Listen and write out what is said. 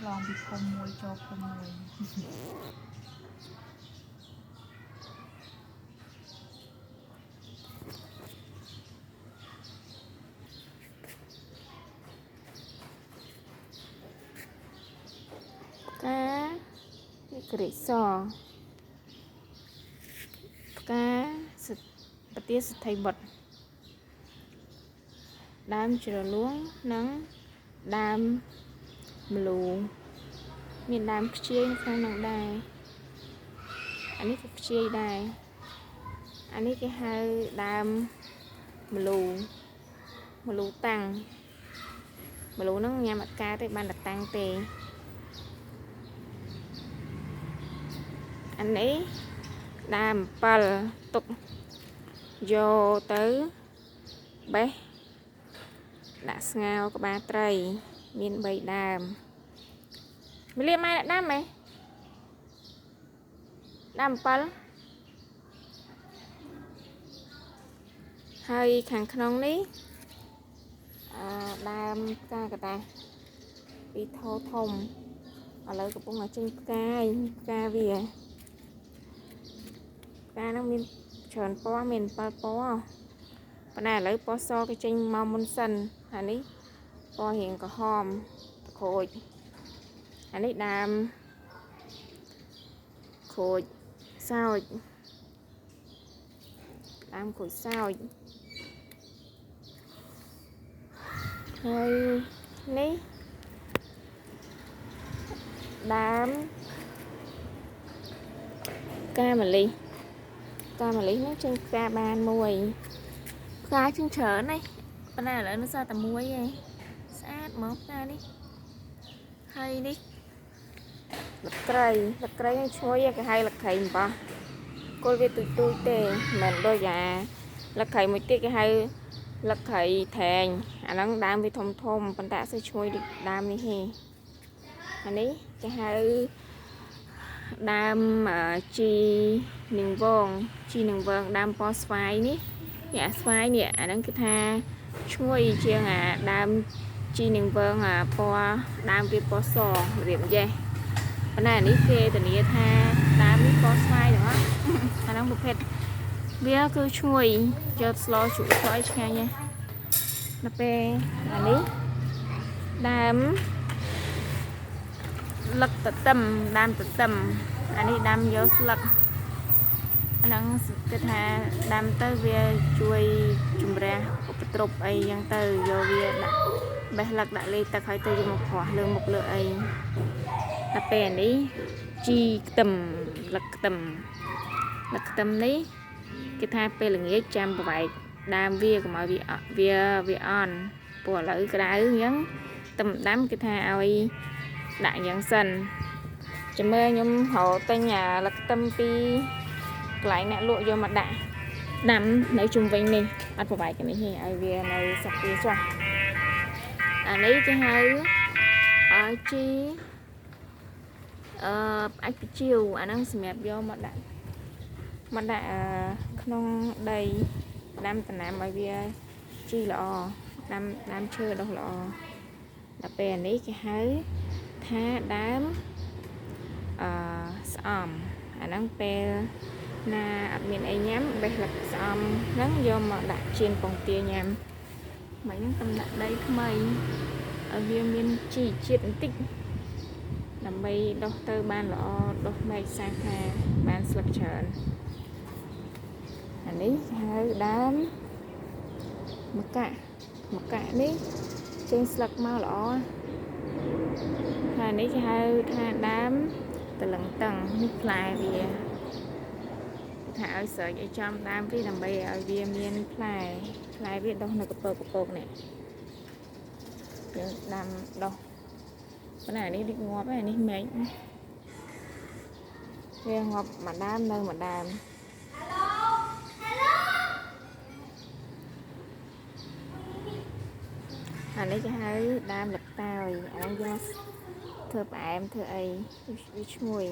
ลองពីគុំមួយចូលគុំមួយកាក្រិសផ្កាប្រទាសទ្ធិបុត្រដើមជ្រលួងនិងដើមម្លូមានដើមខ្ជាយនៅក្នុងនោះដែរអានេះក៏ខ្ជាយដែរអានេះគេហៅដើមម្លូតាំងម្លូហ្នឹងញ៉ាំអត់កើតទេបានតែតាំងទេអានេះដើម7ទុកយកទៅបេះដាក់ស្ងោរក្បាលត្រីមាន3ដើមម្លៀកម៉ែដើមហ៎ដើម7ហើយខាងក្នុងនេះដើមផ្កាកតាពីធោធំឥឡូវកំពុងតែចេញផ្កាវាផ្កាហ្នឹងមានច្រើនពណ៌មាន7ពណ៌ប៉ុន្តែឥឡូវពណ៌សគេចេញមកមុនសិនហើយនេះពណ៌រៀងក្រហមក្រូចអានេះដើមក្រូចសើចហើយនេះដើមផ្កាម្លិះហ្នឹងចេញផ្កាបានមួយផ្កាជាងច្រើនណាស់ប៉ុន្តែឥឡូវនៅសល់តែមួយឯងស្អាតហ្មងផ្កានេះហើយនេះលក្រីនេះឈ្ងុយគេហៅលក្រីអំបោះគល់វាទូចទេមិនដូចលក្រីមួយទៀតគេហៅលក្រីត្រែងអាហ្នឹងដើមវាធំប៉ុន្តែអត់សូវឈ្ងុយដូចដើមនេះទេអានេះគេហៅដើមជីនឹងវងដើមពណ៌ស្វាយនេះអាស្វាយនេះអាហ្នឹងគឺថាឈ្ងុយជាងដើមជីនឹងវងពណ៌ដើមវាពណ៌សរៀបយ៉េះប៉ុន្តែអានេះគេធានាថាដើមនេះពណ៌ស្វាយទាំងអស់អាហ្នឹងប្រភេទវាគឺឈ្ងុយយកស្លជ្រក់ស្លឲ្យឆ្ងាញ់ណាស់ដល់ពេលអានេះដើមលឹកតទឹមអានេះដាំយកស្លឹកអាហ្នឹងគឺថាដាំទៅវាជួយជំរះឧបទ្រពអីចឹងទៅយកវាដាក់បេះលឹកដាក់លេខទឹកឲ្យទៅយកមកព្រោះលើមុខលើអីដល់ពេលអានេះជីខ្ទឹមលឹកខ្ទឹមនេះគេថាពេលល្ងាចចាំប្រវែកដើមវាកុំឲ្យវាអន់ព្រោះឥឡូវក្តៅអញ្ចឹងខ្ទឹមដាំគេថាឲ្យដាក់យ៉ាងសិនចាំមើលខ្ញុំរកទិញលឹកខ្ទឹមពីកន្លែងអ្នកលក់យកមកដាក់ដាំនៅជុំវិញនេះអត់ប្រវែកនេះទេឲ្យវានៅសក់វាចាស់អានេះគេហៅជីផ្អាច់ពជាវអាហ្នឹងសម្រាប់យកមកដាក់ក្នុងដីដាំដំណាំឲ្យវាជីល្អដាំឈើដុះល្អដល់ពេលអានេះគេហៅថាដើមស្អំអាហ្នឹងពេលណាអត់មានអីញ៉ាំបេះលឹកស្អំហ្នឹងយកមកដាក់ជៀនពងទាញ៉ាំមិនហ្នឹងកំដាក់ដីថ្មីឲ្យវាមានជីជាតិបន្តិចដើម្បីដុះទៅបានល្អដុះមែកសាសថាបានស្លឹកច្រើនអានេះហៅដើមមកកានេះចេញស្លឹកមកល្អហើយនេះគេហៅថាដើមតលឹងតឹងនេះផ្លែវាថាឲ្យស្រែកឲ្យចំដើមវាដើម្បីឲ្យវាមានផ្លែវាដុះនៅកពកនេះយើងដាំដុះប៉ុន្តែនេះដូចងាប់ហើយនេះមែកវាងាប់មួយដើមនៅមួយដើមអានេះគេហៅដើមលឹកតើយអានេះយកធ្វើផ្អែមធ្វើអីវាឈ្ងុយ